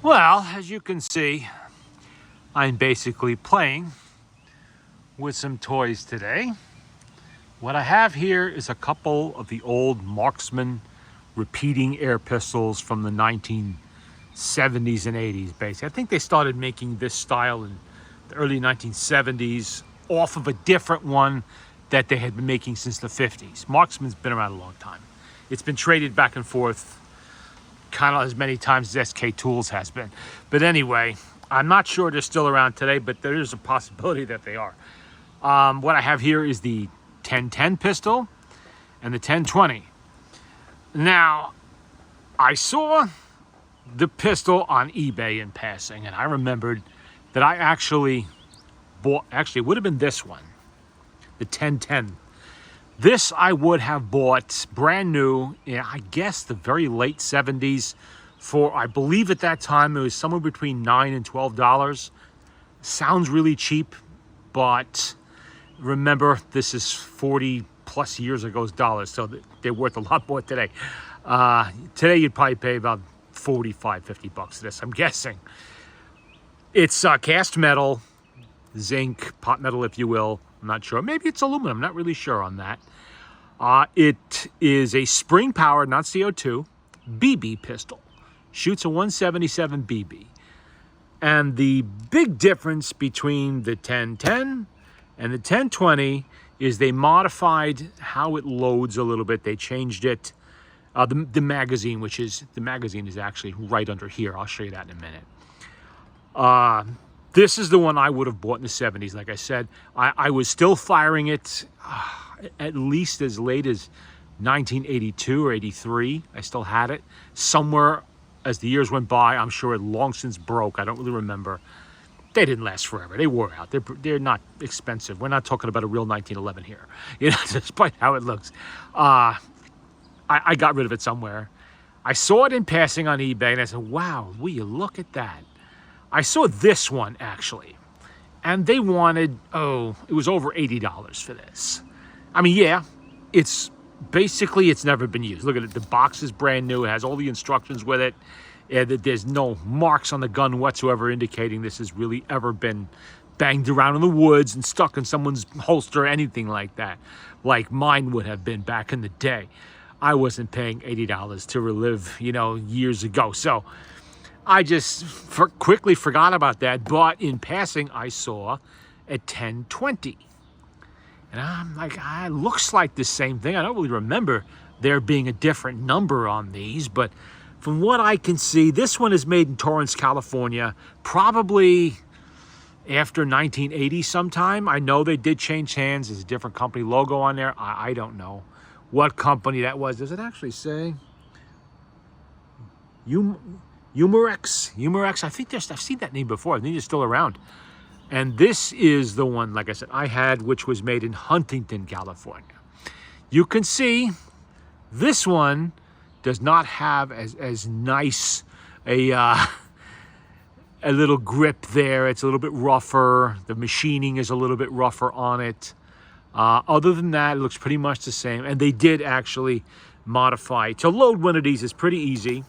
Well, as you can see, I'm basically playing with some toys today. What I have here is a couple of the old Marksman repeating air pistols from the 1970s and 80s, basically. I think they started making this style in the early 1970s off of a different one that they had been making since the 50s. Marksman's been around a long time. It's been traded back and forth kind of as many times as SK Tools has been. But anyway, I'm not sure they're still around today, but there is a possibility that they are. What I have here is the 1010 pistol and the 1020. Now, I saw the pistol on eBay in passing, and I remembered that I actually bought, it would have been this one, the 1010. This I would have bought brand new in, I guess, the very late 70s for, I believe at that time, it was somewhere between $9 and $12. Sounds really cheap, but remember, this is 40 plus years ago's dollars, so they're worth a lot more today. Today, you'd probably pay about 45, 50 bucks for this, I'm guessing. It's cast metal, zinc, pot metal, if you will. I'm not sure. Maybe it's aluminum. I'm not really sure on that. It is a spring-powered, not CO2, BB pistol. Shoots a 177 BB. And the big difference between the 1010 and the 1020 is they modified how it loads a little bit. They changed it. The magazine, the magazine is actually right under here. I'll show you that in a minute. This is the one I would have bought in the 70s. Like I said, I was still firing it at least as late as 1982 or 83. I still had it. Somewhere as the years went by, I'm sure it long since broke. I don't really remember. They didn't last forever. They wore out. They're not expensive. We're not talking about a real 1911 here, you know, despite how it looks. I got rid of it somewhere. I saw it in passing on eBay, and I said, wow, will you look at that? I saw this one, actually, and they wanted, it was over $80 for this. I mean, yeah, it's never been used. Look at it. The box is brand new. It has all the instructions with it. There's no marks on the gun whatsoever indicating this has really ever been banged around in the woods and stuck in someone's holster or anything like that, like mine would have been back in the day. I wasn't paying $80 to relive, years ago. So I just quickly forgot about that. But in passing, I saw a 1020. And I'm like, it looks like the same thing. I don't really remember there being a different number on these. But from what I can see, this one is made in Torrance, California, probably after 1980 sometime. I know they did change hands. There's a different company logo on there. I don't know what company that was. Does it actually say? Umarex. I think I've seen that name before. I think it's still around. And this is the one, like I said, I had, which was made in Huntington, California. You can see this one does not have as nice a little grip there. It's a little bit rougher. The machining is a little bit rougher on it. Other than that, it looks pretty much the same. And they did actually modify. To load one of these is pretty easy.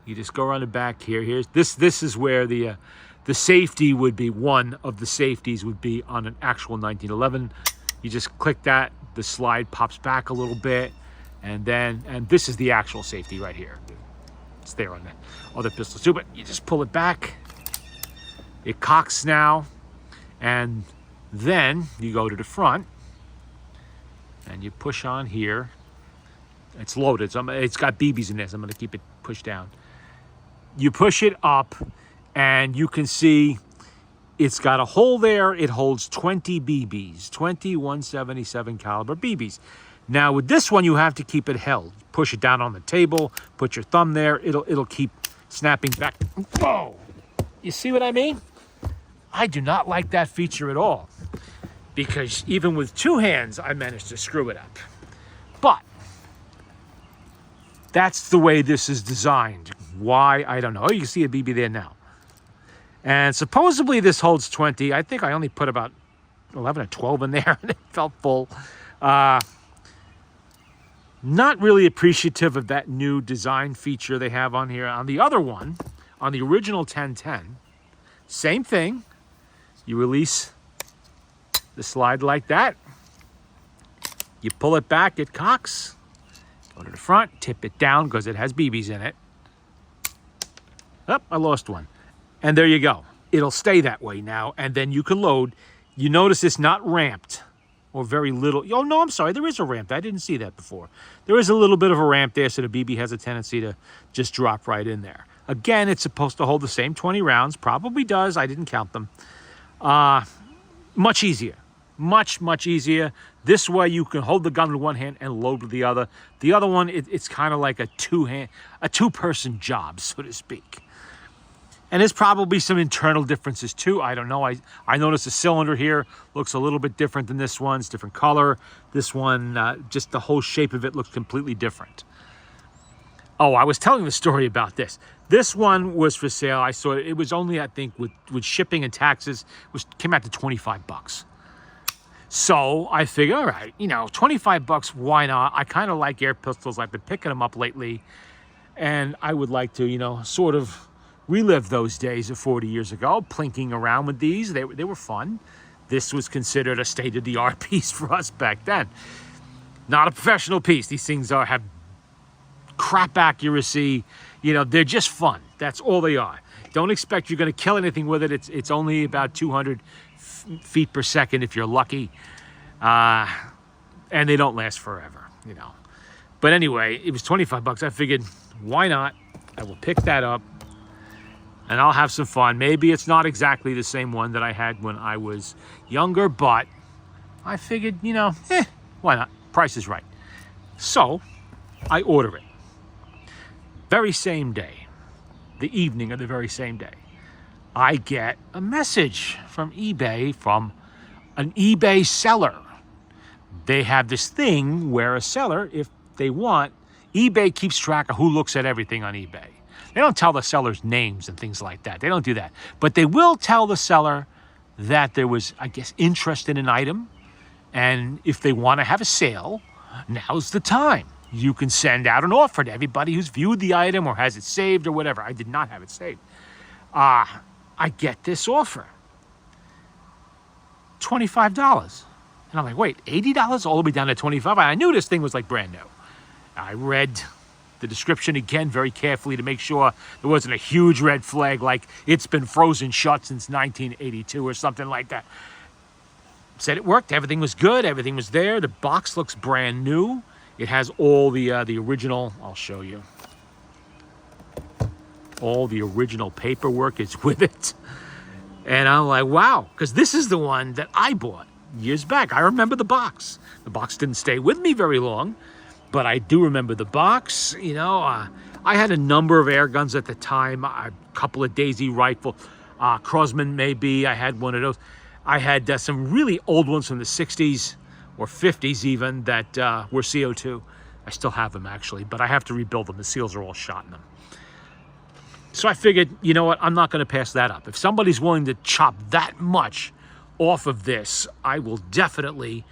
You just go around the back here. This is where the safety would be. One of the safeties would be on an actual 1911. You just click that, the slide pops back a little bit, and this is the actual safety right here. It's there on that other pistols too, but you just pull it back. It cocks now, and then you go to the front, and you push on here. It's loaded, so it's got BBs in this. I'm going to keep it pushed down. You push it up, and you can see it's got a hole there. It holds 20 BBs, 20 177 caliber BBs. Now with this one, you have to keep it held. Push it down on the table, put your thumb there. It'll keep snapping back. Whoa! You see what I mean? I do not like that feature at all, because even with two hands, I managed to screw it up. But that's the way this is designed. Why? I don't know. Oh, you can see a BB there now. And supposedly this holds 20. I think I only put about 11 or 12 in there, and it felt full. Not really appreciative of that new design feature they have on here. On the other one, on the original 1010, same thing. You release the slide like that. You pull it back, it cocks. Go to the front, tip it down because it has BBs in it. Oh, I lost one. And there you go. It'll stay that way now, and then you can load. You notice it's not ramped, or very little. Oh, no, I'm sorry. There is a ramp. I didn't see that before. There is a little bit of a ramp there, so the BB has a tendency to just drop right in there. Again, it's supposed to hold the same 20 rounds. Probably does. I didn't count them. Much easier. Much easier. This way you can hold the gun with one hand and load with the other. The other one, it's kind of like a two-person job, so to speak. And there's probably some internal differences too. I don't know. I noticed the cylinder here looks a little bit different than this one. It's different color. This one, just the whole shape of it looks completely different. Oh, I was telling the story about this. This one was for sale. I saw it was only, I think, with shipping and taxes, came out to 25 bucks. So I figured, all right, 25 bucks, why not? I kind of like air pistols. I've been picking them up lately. And I would like to, sort of relive those days of 40 years ago, plinking around with these. They were fun. This was considered a state-of-the-art piece for us back then. Not a professional piece. These things have crap accuracy. They're just fun. That's all they are. Don't expect you're going to kill anything with it. It's only about 200 feet per second if you're lucky. And they don't last forever, But anyway, it was 25 bucks. I figured, why not? I will pick that up. And I'll have some fun. Maybe it's not exactly the same one that I had when I was younger, but I figured, why not? Price is right. So I order it. Very same day, the evening of the very same day, I get a message from eBay from an eBay seller. They have this thing where a seller, if they want, eBay keeps track of who looks at everything on eBay. They don't tell the sellers names and things like that. They don't do that. But they will tell the seller that there was, I guess, interest in an item. And if they want to have a sale, now's the time. You can send out an offer to everybody who's viewed the item or has it saved or whatever. I did not have it saved. I get this offer. $25. And I'm like, wait, $80 all the way down to $25? I knew this thing was like brand new. I read the description again very carefully to make sure there wasn't a huge red flag like it's been frozen shut since 1982 or something like that. Said it worked. Everything was good. Everything was there. The box looks brand new. It has all the original. I'll show you. All the original paperwork is with it. And I'm like, wow, because this is the one that I bought years back. I remember the box. The box didn't stay with me very long, but I do remember the box. I had a number of air guns at the time, a couple of Daisy rifle, Marksman maybe. I had one of those. I had some really old ones from the 60s or 50s even that were CO2. I still have them actually, but I have to rebuild them. The seals are all shot in them. So I figured, you know what? I'm not going to pass that up. If somebody's willing to chop that much off of this, I will definitely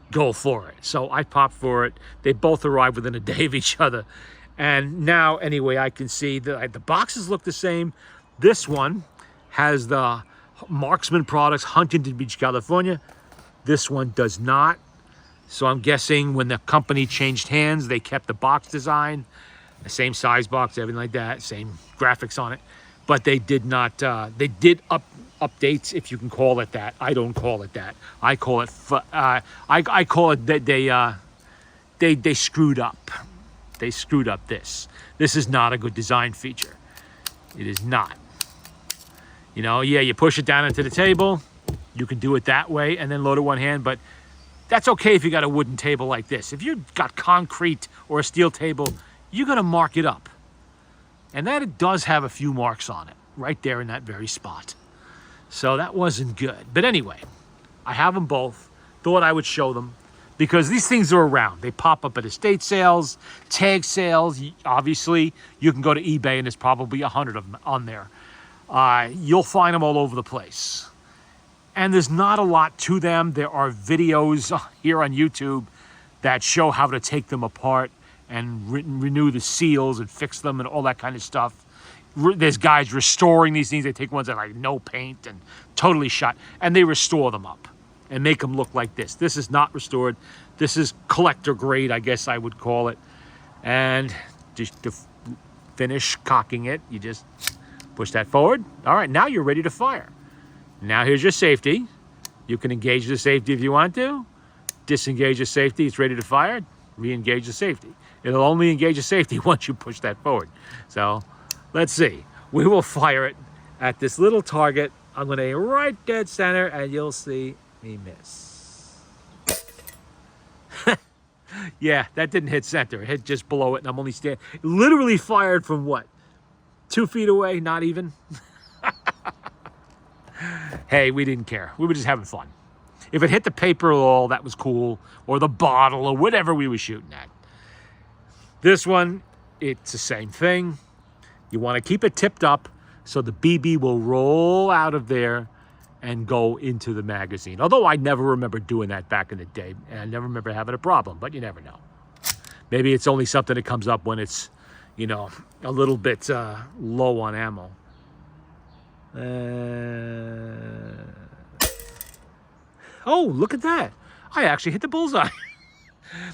go for it. So I popped for it. They both arrived within a day of each other. And now, anyway, I can see that the boxes look the same. This one has the Marksman products, Huntington Beach, California. This one does not. So I'm guessing when the company changed hands, they kept the box design, the same size box, everything like that, same graphics on it. But they did not, they did updates, if you can call it that. I don't call it that. I call it, I call it that they screwed up. They screwed up this. This is not a good design feature. It is not. Yeah, you push it down into the table. You can do it that way and then load it one hand, but that's okay if you got a wooden table like this. If you've got concrete or a steel table, you're gonna mark it up. And that it does have a few marks on it, right there in that very spot. So that wasn't good. But anyway, I have them both. Thought I would show them because these things are around. They pop up at estate sales, tag sales. Obviously, you can go to eBay and there's probably 100 of them on there. You'll find them all over the place. And there's not a lot to them. There are videos here on YouTube that show how to take them apart and renew the seals and fix them and all that kind of stuff. there's guys restoring these things. They take ones that are like no paint and totally shot, and they restore them up and make them look like this. This is not restored. This is collector grade, I guess I would call it. And just to finish cocking it, you just push that forward. All right, now you're ready to fire. Now here's your safety. You can engage the safety if you want to. Disengage the safety, it's ready to fire. Re-engage the safety. It'll only engage the safety once you push that forward. So let's see. We will fire it at this little target. I'm going to aim right dead center, and you'll see me miss. Yeah, that didn't hit center. It hit just below it, and I'm only standing. Literally fired from what? 2 feet away? Not even? Hey, we didn't care. We were just having fun. If it hit the paper at all, that was cool. Or the bottle, or whatever we were shooting at. This one, it's the same thing. You want to keep it tipped up so the BB will roll out of there and go into the magazine. Although I never remember doing that back in the day, and I never remember having a problem, but you never know. Maybe it's only something that comes up when it's, you know, a little bit low on ammo. Oh, look at that. I actually hit the bullseye.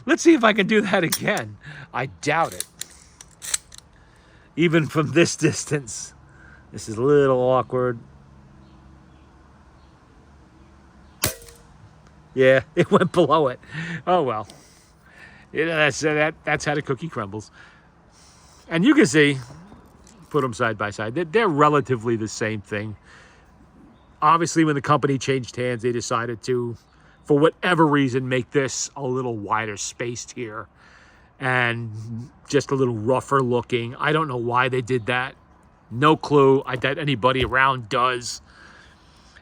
Let's see if I can do that again. I doubt it. Even from this distance. This is a little awkward. Yeah, it went below it. Oh, well. Yeah, that's how the cookie crumbles. And you can see, put them side by side, they're relatively the same thing. Obviously, when the company changed hands, they decided to, for whatever reason, make this a little wider spaced here and just a little rougher looking. I don't know why they did that. No clue. I bet anybody around does.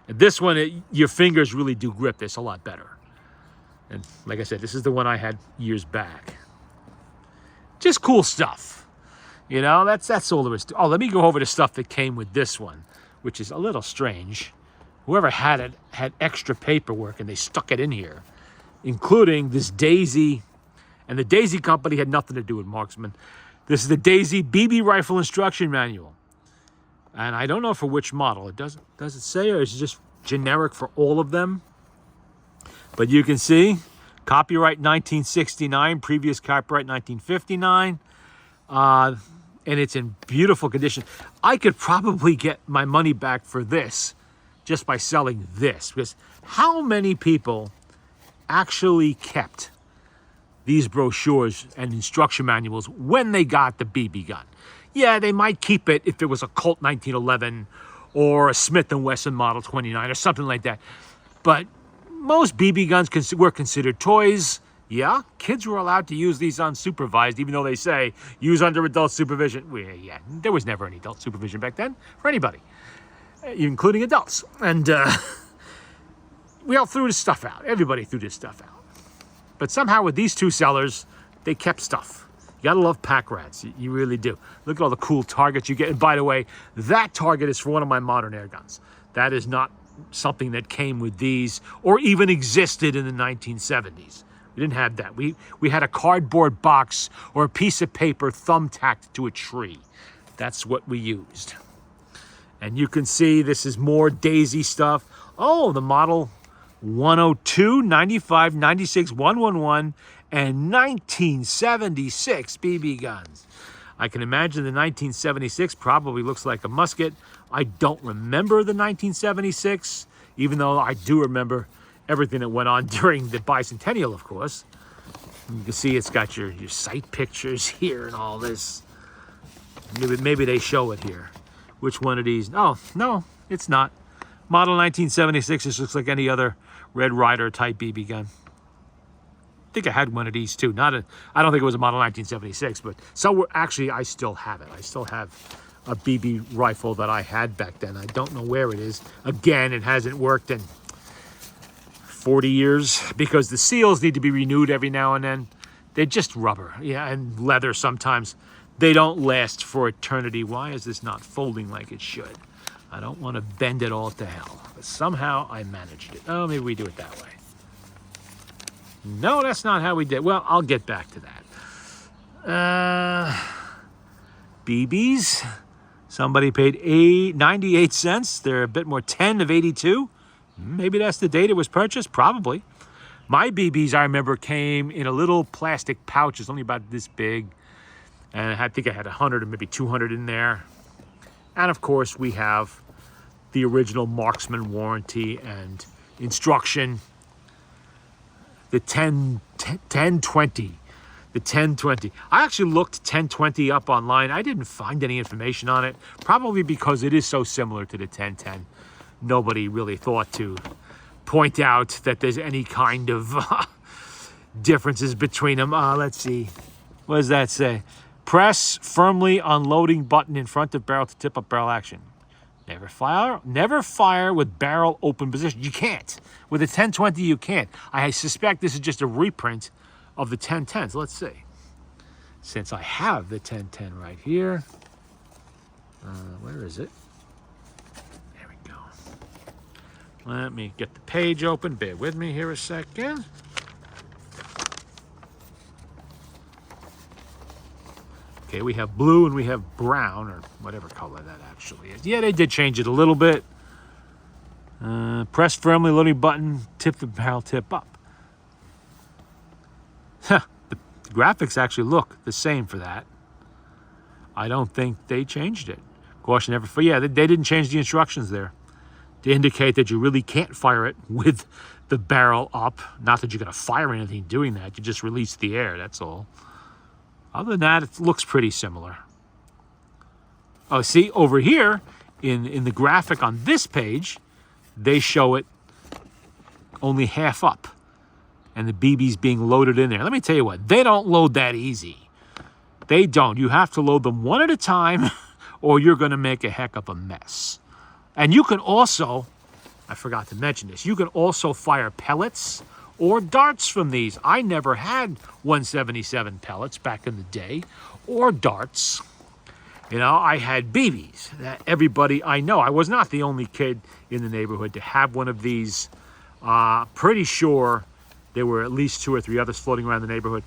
And this one, your fingers really do grip this a lot better. And like I said, this is the one I had years back. Just cool stuff. You know, that's all there is. Oh, let me go over the stuff that came with this one, which is a little strange. Whoever had it had extra paperwork, and they stuck it in here, including this Daisy. And the Daisy company had nothing to do with Marksman. This is the Daisy BB Rifle Instruction Manual. And I don't know for which model. Does it say, or is it just generic for all of them? But you can see, copyright 1969, previous copyright 1959. And it's in beautiful condition. I could probably get my money back for this just by selling this. Because how many people actually kept these brochures and instruction manuals when they got the BB gun? Yeah, they might keep it if it was a Colt 1911 or a Smith & Wesson Model 29 or something like that. But most BB guns were considered toys. Yeah, kids were allowed to use these unsupervised, even though they say use under adult supervision. Yeah, there was never any adult supervision back then for anybody, including adults. And we all threw this stuff out. Everybody threw this stuff out. But somehow with these two sellers, they kept stuff. You gotta love pack rats. You really do. Look at all the cool targets you get. And by the way, that target is for one of my modern air guns. That is not something that came with these or even existed in the 1970s. We didn't have that. We had a cardboard box or a piece of paper thumbtacked to a tree. That's what we used. And you can see this is more Daisy stuff. Oh, the model 102, 95, 96, 111, and 1976 BB guns. I can imagine the 1976 probably looks like a musket. I don't remember the 1976, even though I do remember everything that went on during the bicentennial, of course. You can see it's got your sight pictures here and all this. Maybe they show it here. Which one of these? Oh, no, it's not. Model 1976, this looks like any other Red Ryder type BB gun. I think I had one of these too. I don't think it was a model 1976, but actually I still have it. I still have a BB rifle that I had back then. I don't know where it is. Again, it hasn't worked in 40 years because the seals need to be renewed every now and then. They're just rubber, yeah, and leather sometimes. They don't last for eternity. Why is this not folding like it should? I don't want to bend it all to hell, but somehow I managed it. Oh, maybe we do it that way. No, that's not how we did. Well, I'll get back to that. BBs, Somebody paid 98 cents. They're a bit more, 10 of 82. Maybe that's the date it was purchased, probably. My BBs, I remember, came in a little plastic pouches, only about this big. And I think I had 100 or maybe 200 in there. And of course, we have the original Marksman warranty and instruction. The 1020. The 1020. I actually looked 1020 up online. I didn't find any information on it, probably because it is so similar to the 1010. Nobody really thought to point out that there's any kind of differences between them. Let's see. What does that say? Press firmly on loading button in front of barrel to tip up barrel action. Never fire with barrel open position. You can't. With a 1020, you can't. I suspect this is just a reprint of the 1010s. Let's see. Since I have the 1010 right here. Where is it? There we go. Let me get the page open. Bear with me here a second. Okay, we have blue and we have brown, or whatever color that actually is. Yeah, they did change it a little bit. Press firmly, loading button, tip the barrel tip up. The graphics actually look the same for that. I don't think they changed it. Caution never fire. Yeah, they didn't change the instructions there to indicate that you really can't fire it with the barrel up. Not that you're going to fire anything doing that. You just release the air, that's all. Other than that, it looks pretty similar. Oh, see, over here, in the graphic on this page, they show it only half up. And the BB's being loaded in there. Let me tell you what, they don't load that easy. They don't. You have to load them one at a time, or you're going to make a heck of a mess. And you can also, I forgot to mention this, you can also fire pellets or darts from these. I never had 177 pellets back in the day, or darts. You know, I had BBs that everybody I know. I was not the only kid in the neighborhood to have one of these. Pretty sure there were at least 2 or 3 others floating around the neighborhood.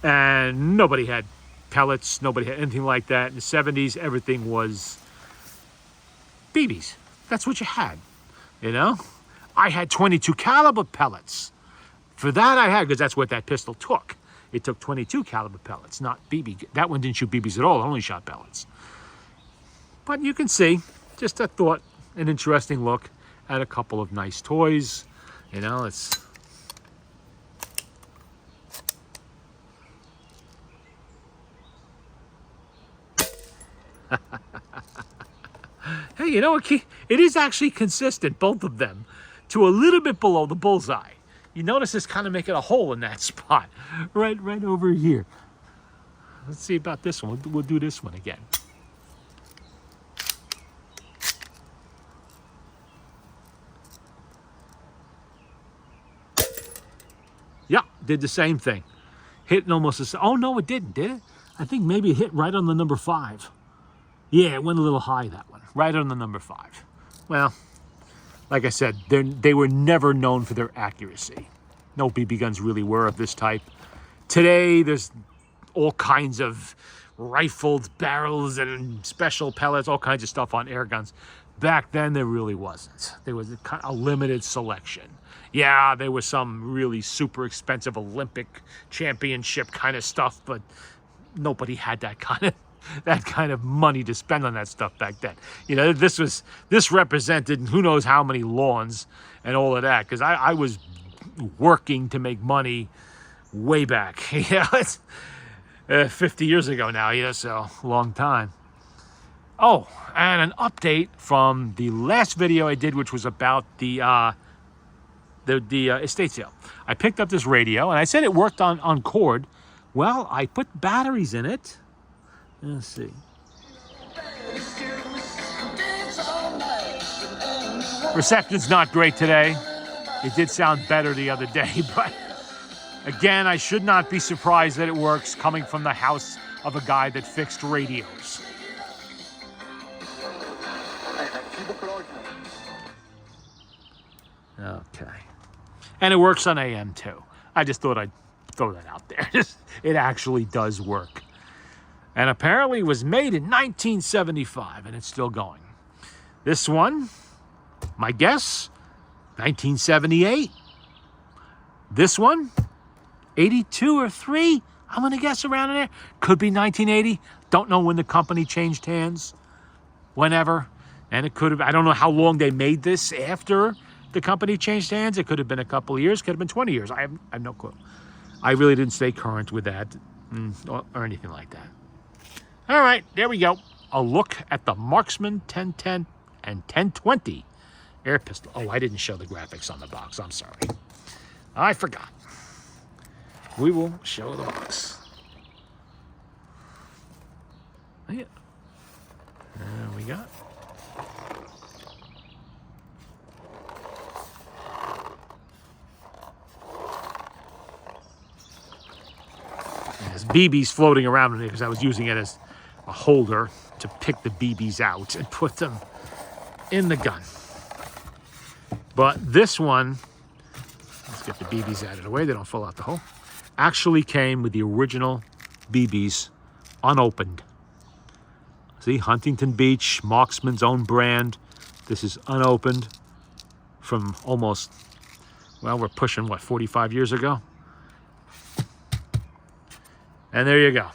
And nobody had pellets, nobody had anything like that. In the 70s, everything was BBs. That's what you had, you know? I had 22 caliber pellets. For that I had, because that's what that pistol took. It took 22 caliber pellets, not BB. That one didn't shoot BBs at all, it only shot pellets. But you can see, just a thought, an interesting look at a couple of nice toys. You know, it's... Hey, you know what? It is actually consistent, both of them, to a little bit below the bullseye. You notice it's kind of making a hole in that spot, right over here. Let's see about this one. We'll do this one again. Yeah, did the same thing. Hitting almost the same. Oh, no, it didn't, did it? I think maybe it hit right on the number 5. Yeah, it went a little high, that one. Right on the number 5. Well, like I said, they were never known for their accuracy. No BB guns really were of this type. Today, there's all kinds of rifled barrels and special pellets, all kinds of stuff on air guns. Back then, there really wasn't. There was a limited selection. Yeah, there was some really super expensive Olympic championship kind of stuff, but nobody had that kind of money to spend on that stuff back then. You know, this represented who knows how many lawns and all of that, because I was working to make money way back. Yeah, it's 50 years ago now, yeah, so a long time. Oh, and an update from the last video I did, which was about the estate sale. I picked up this radio, and I said it worked on cord. Well, I put batteries in it. Let's see. Reception's not great today. It did sound better the other day, but again, I should not be surprised that it works coming from the house of a guy that fixed radios. Okay. And it works on AM too. I just thought I'd throw that out there. It actually does work. And apparently it was made in 1975, and it's still going. This one, my guess, 1978. This one, 82 or 3. I'm going to guess around in there. Could be 1980. Don't know when the company changed hands. Whenever. And it could have, I don't know how long they made this after the company changed hands. It could have been a couple of years. Could have been 20 years. I have no clue. I really didn't stay current with that or anything like that. All right, there we go. A look at the Marksman 1010 and 1020 air pistol. Oh, I didn't show the graphics on the box. I'm sorry. I forgot. We will show the box. Yeah. There we go. There's BBs floating around in it because I was using it as a holder to pick the BBs out and put them in the gun. But this one, let's get the BBs out of the way, they don't fall out the hole, actually came with the original BBs unopened. See, Huntington Beach, Marksman's own brand. This is unopened from almost, well, we're pushing, what, 45 years ago? And there you go.